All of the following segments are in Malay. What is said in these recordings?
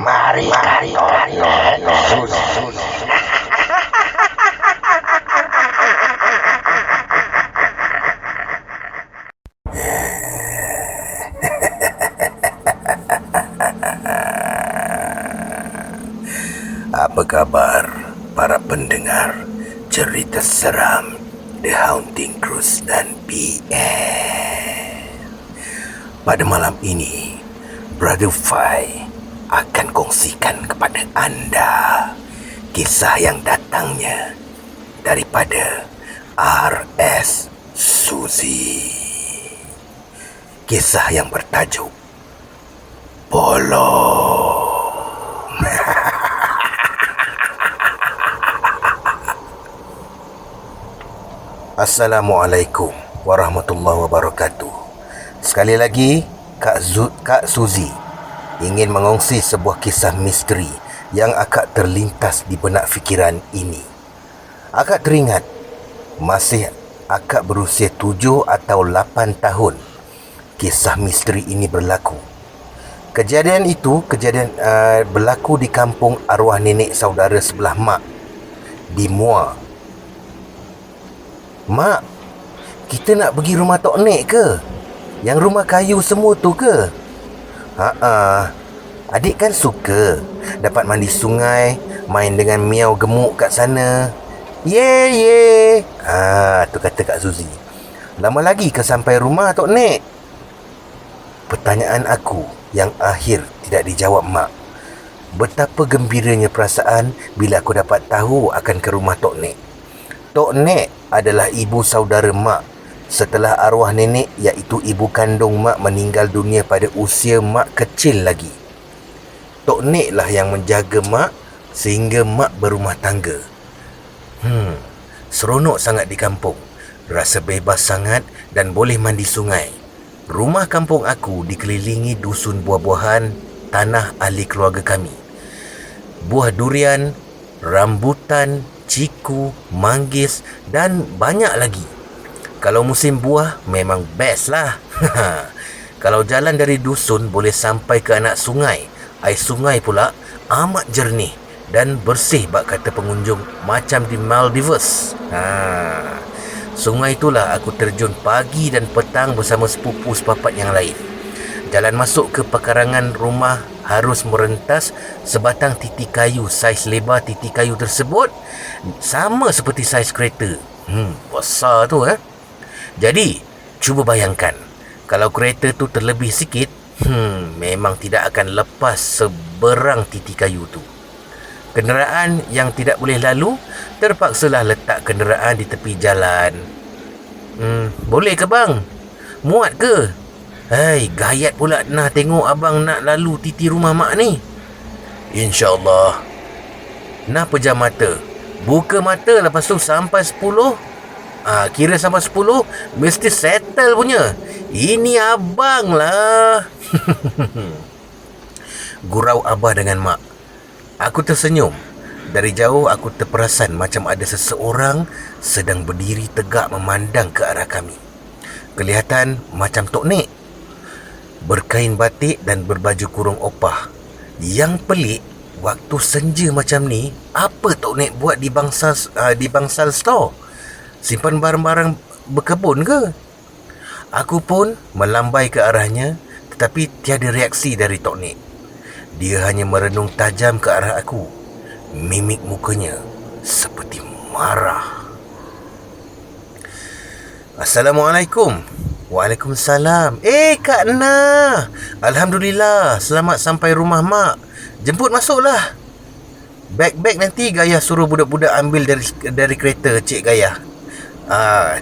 Mari Tok Nek. Apa kabar para pendengar cerita seram The Haunting Cruise dan PM? Pada malam ini, Brother Fai akan kongsikan kepada anda kisah yang datangnya daripada R.S. Suzy. Kisah yang bertajuk Bolong. Assalamualaikum warahmatullahi wabarakatuh. Sekali lagi, Kak Suzy ingin mengongsi sebuah kisah misteri yang akak terlintas di benak fikiran ini. Akak teringat masih akak berusia 7 atau 8 tahun kisah misteri ini berlaku. Kejadian itu berlaku di kampung arwah nenek saudara sebelah mak di Muar. Mak, kita nak pergi rumah Tok Nek ke? Yang rumah kayu semua tu ke? Adik kan suka dapat mandi sungai, main dengan miau gemuk kat sana. Ye. Tu kata Kak Suzy. Lama lagi ke sampai rumah Tok Nek? Pertanyaan aku yang akhir tidak dijawab mak. Betapa gembiranya perasaan bila aku dapat tahu akan ke rumah Tok Nek. Tok Nek adalah ibu saudara mak setelah arwah nenek, iaitu ibu kandung mak, meninggal dunia pada usia mak kecil lagi. Tok Nek lah yang menjaga mak sehingga mak berumah tangga. Seronok sangat di kampung. Rasa bebas sangat dan boleh mandi sungai. Rumah kampung aku dikelilingi dusun buah-buahan, tanah ahli keluarga kami. Buah durian, rambutan, ciku, manggis dan banyak lagi. Kalau musim buah memang best lah. Kalau jalan dari dusun boleh sampai ke anak sungai. Air sungai pula amat jernih dan bersih bak kata pengunjung, macam di Maldives. Sungai itulah aku terjun pagi dan petang bersama sepupu sepapat yang lain. Jalan masuk ke pekarangan rumah harus merentas sebatang titi kayu. Saiz lebar titi kayu tersebut sama seperti saiz kereta. Besar tu Jadi, cuba bayangkan, kalau kereta tu terlebih sikit, memang tidak akan lepas seberang titi kayu tu. Kenderaan yang tidak boleh lalu terpaksalah letak kenderaan di tepi jalan. Boleh ke bang? Muat ke? Gayat pula nak tengok abang nak lalu titi rumah mak ni. InsyaAllah. Nah, pejam mata. Buka mata lepas tu sampai 10. Kira sampai 10 mesti settle punya. Ini abang lah. Gurau abah dengan mak. Aku tersenyum. Dari jauh aku terperasan macam ada seseorang sedang berdiri tegak memandang ke arah kami. Kelihatan macam Tok Nek, berkain batik dan berbaju kurung opah. Yang pelik, waktu senja macam ni, apa Tok Nek buat di bangsal store? Simpan barang-barang berkebun ke? Aku pun melambai ke arahnya, tetapi tiada reaksi dari Tok Nek. Dia hanya merenung tajam ke arah aku. Mimik mukanya seperti marah. Assalamualaikum. Waalaikumsalam. Kak Nah, Alhamdulillah, selamat sampai rumah mak. Jemput masuklah. Beg-beg nanti Gayah suruh budak-budak ambil dari kereta Cik Gayah.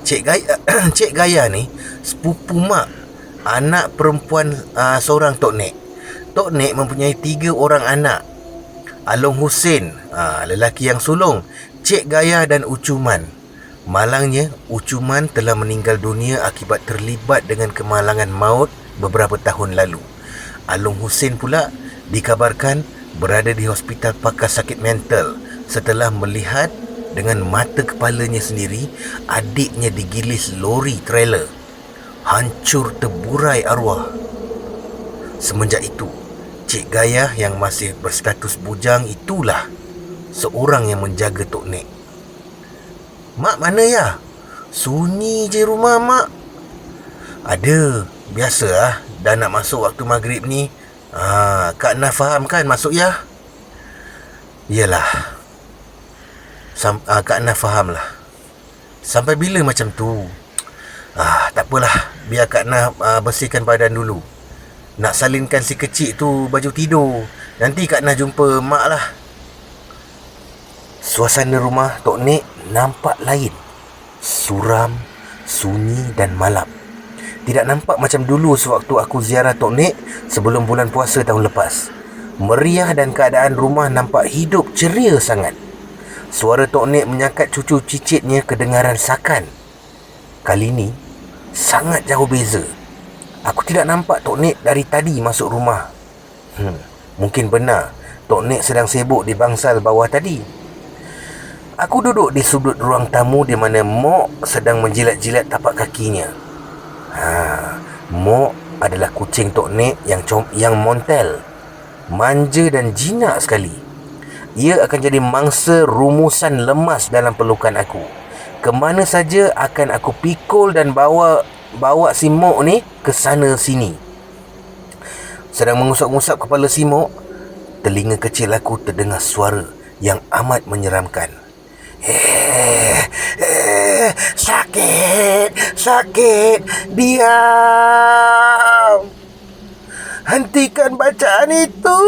Cik Gayah ni sepupu mak, anak perempuan seorang Tok Nek. Tok Nek mempunyai 3 orang anak. Along Hussein, lelaki yang sulung, Cik Gayah dan Ucuman. Malangnya, Ucuman telah meninggal dunia akibat terlibat dengan kemalangan maut beberapa tahun lalu. Along Hussein pula dikabarkan berada di hospital pakar sakit mental setelah melihat dengan mata kepalanya sendiri adiknya digilis lori trailer. Hancur terburai arwah. Semenjak itu, Cik Gayah yang masih berstatus bujang itulah seorang yang menjaga Tok Nek. Mak mana ya? Sunyi je rumah mak. Ada, biasalah. Dah nak masuk waktu maghrib ni. Kak Nah faham kan maksud ya? Yelah. Kak Nah faham lah. Sampai bila macam tu? Tak apalah. Biar Kak Nah bersihkan badan dulu. Nak salinkan si kecil tu baju tidur. Nanti Kak Nah jumpa mak lah. Suasana rumah Tok Nek nampak lain. Suram, sunyi dan malam. Tidak nampak macam dulu sewaktu aku ziarah Tok Nek sebelum bulan puasa tahun lepas. Meriah dan keadaan rumah nampak hidup ceria sangat. Suara Tok Nek menyakat cucu cicitnya kedengaran sakan. Kali ni sangat jauh beza. Aku tidak nampak Tok Nek dari tadi masuk rumah. Mungkin benar Tok Nek sedang sibuk di bangsal bawah tadi. Aku duduk di sudut ruang tamu di mana Mok sedang menjilat-jilat tapak kakinya. Mok adalah kucing Tok Nek yang montel, manja dan jinak sekali. Ia akan jadi mangsa rumusan lemas dalam pelukan aku. Kemana saja akan aku pikul dan bawa si Mok ni ke sana sini. Sedang mengusap-ngusap kepala si Mok, telinga kecil aku terdengar suara yang amat menyeramkan. Sakit, diam. Hentikan bacaan itu.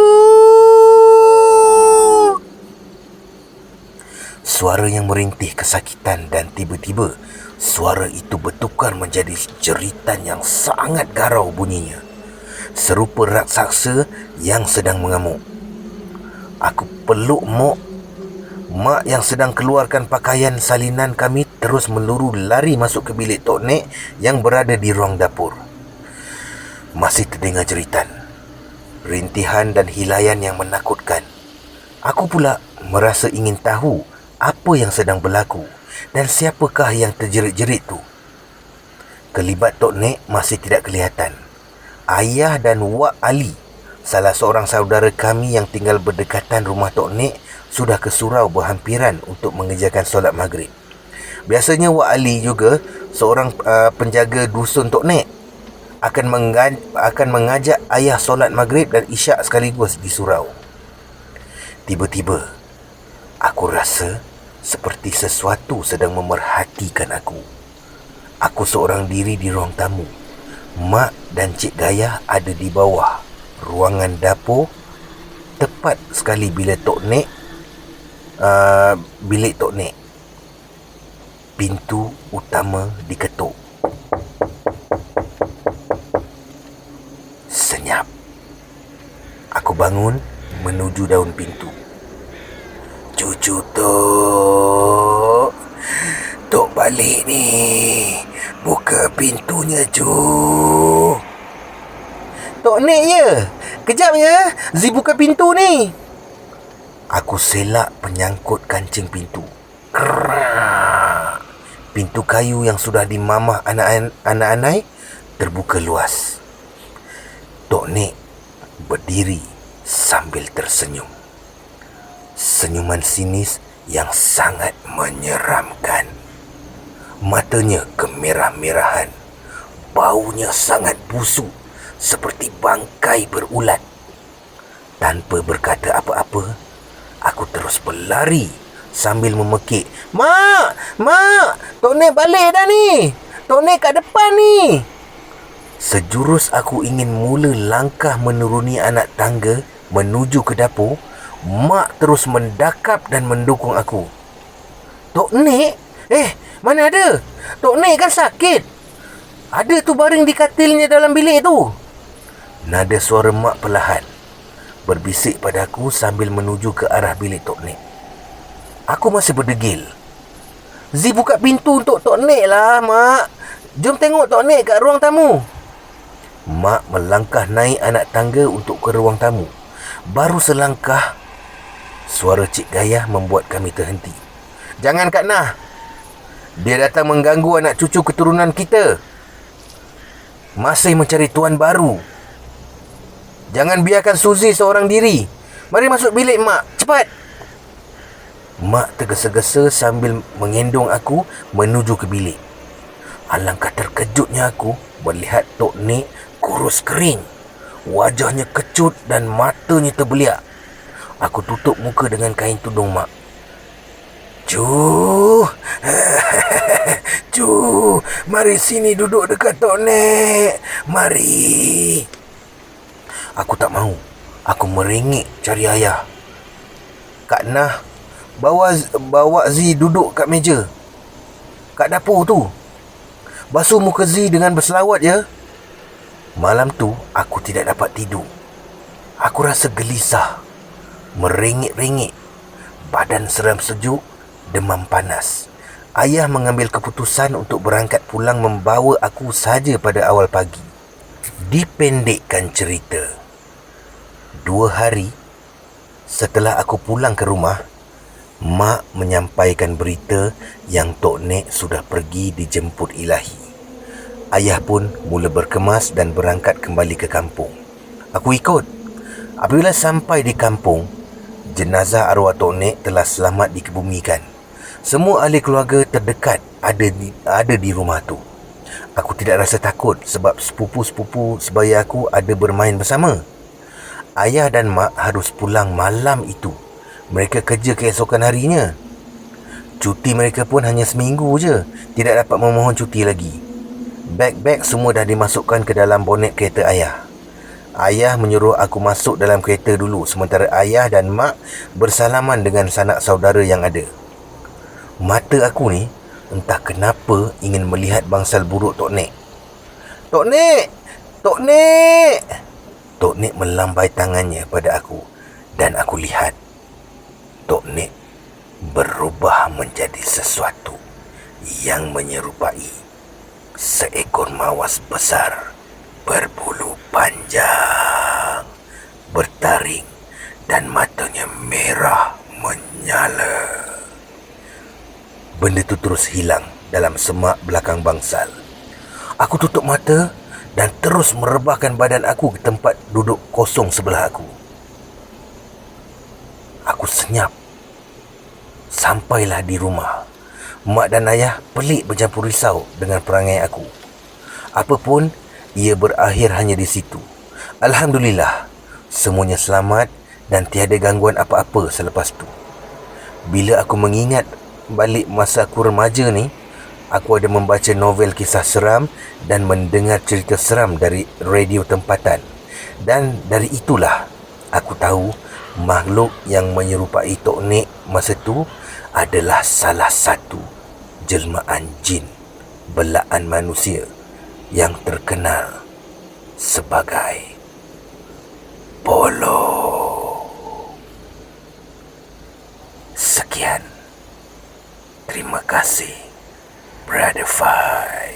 Suara yang merintih kesakitan dan tiba-tiba suara itu bertukar menjadi jeritan yang sangat garau bunyinya. Serupa raksasa yang sedang mengamuk. Aku peluk Mok. Mak yang sedang keluarkan pakaian salinan kami terus meluru lari masuk ke bilik Tok Nek yang berada di ruang dapur. Masih terdengar jeritan, rintihan dan hilaian yang menakutkan. Aku pula merasa ingin tahu apa yang sedang berlaku dan siapakah yang terjerit-jerit tu. Kelibat Tok Nek masih tidak kelihatan. Ayah dan Wak Ali, salah seorang saudara kami yang tinggal berdekatan rumah Tok Nek, sudah ke surau berhampiran untuk mengerjakan solat maghrib. Biasanya Wak Ali juga seorang penjaga dusun Tok Nek akan mengajak ayah solat maghrib dan isyak sekaligus di surau. Tiba-tiba aku rasa seperti sesuatu sedang memerhatikan aku. Aku seorang diri di ruang tamu. Mak dan Cik Gayah ada di bawah ruangan dapur. Tepat sekali bila bilik Tok Nek. Pintu utama diketuk. Senyap. Aku bangun menuju daun pintu. Cucu Tok, Tok balik ni. Buka pintunya, cu. Tok Nek ya? Kejap ya, Zi buka pintu ni. Aku selak penyangkut kancing pintu. Kerak. Pintu kayu yang sudah dimamah anak-anak terbuka luas. Tok Nek berdiri sambil tersenyum. Senyuman sinis yang sangat menyeramkan. Matanya kemerah-merahan. Baunya sangat busuk seperti bangkai berulat. Tanpa berkata apa-apa, aku terus berlari sambil memekik. Mak! Tok Nek balik dah ni! Tok Nek kat depan ni! Sejurus aku ingin mula langkah menuruni anak tangga menuju ke dapur, Mak terus mendakap dan mendukung aku. Tok Nek? Mana ada? Tok Nek kan sakit. Ada tu baring di katilnya dalam bilik tu. Nada suara Mak perlahan berbisik padaku sambil menuju ke arah bilik Tok Nek. Aku masih berdegil. Zi buka pintu untuk Tok Nek lah, Mak. Jom tengok Tok Nek kat ruang tamu. Mak melangkah naik anak tangga untuk ke ruang tamu. Baru selangkah, suara Cik Gayah membuat kami terhenti. Jangan Kak Nah. Dia datang mengganggu anak cucu keturunan kita. Masih mencari tuan baru. Jangan biarkan Suzy seorang diri. Mari masuk bilik Mak, cepat. Mak tergesa-gesa sambil mengendong aku menuju ke bilik. Alangkah terkejutnya aku melihat Tok Nik kurus kering. Wajahnya kecut dan matanya terbeliak. Aku tutup muka dengan kain tudung Mak. Cu, cu, mari sini duduk dekat Tok Nik. Mari. Aku tak mahu. Aku merengek cari ayah. Kak Nah, bawa Z duduk kat meja, kat dapur tu. Basuh muka Z dengan berselawat ya. Malam tu aku tidak dapat tidur. Aku rasa gelisah, merengek-rengek, badan seram sejuk, demam panas. Ayah mengambil keputusan untuk berangkat pulang membawa aku saja pada awal pagi. Dipendekkan cerita, 2 hari setelah aku pulang ke rumah, Mak menyampaikan berita yang Tok Nik sudah pergi dijemput Ilahi. Ayah pun mula berkemas dan berangkat kembali ke kampung. Aku ikut. Apabila sampai di kampung, jenazah arwah Tok Nik telah selamat dikebumikan. Semua ahli keluarga terdekat ada di rumah tu. Aku tidak rasa takut sebab sepupu-sepupu sebaya aku ada bermain bersama. Ayah dan Mak harus pulang malam itu. Mereka kerja keesokan harinya. Cuti mereka pun hanya seminggu je. Tidak dapat memohon cuti lagi. Beg-beg semua dah dimasukkan ke dalam bonet kereta ayah. Ayah menyuruh aku masuk dalam kereta dulu, sementara ayah dan Mak bersalaman dengan sanak saudara yang ada. Mata aku ni entah kenapa ingin melihat bangsal buruk Tok Nik. Tok Nik! Tok Nik! Tok Nik melambai tangannya pada aku dan aku lihat Tok Nik berubah menjadi sesuatu yang menyerupai seekor mawas besar berbulu panjang, bertaring dan matanya merah menyala. Benda tu terus hilang dalam semak belakang bangsal. Aku tutup mata dan terus merebahkan badan aku ke tempat duduk kosong sebelah aku. Aku senyap. Sampailah di rumah. Mak dan ayah pelik bercampur risau dengan perangai aku. Apapun, ia berakhir hanya di situ. Alhamdulillah, semuanya selamat dan tiada gangguan apa-apa selepas tu. Bila aku mengingat balik masa aku remaja ni, aku ada membaca novel kisah seram dan mendengar cerita seram dari radio tempatan. Dan dari itulah aku tahu makhluk yang menyerupai Tok Nik masa tu adalah salah satu jelmaan jin belaan manusia yang terkenal sebagai Polo. Sekian. Terima kasih, Brother Fai.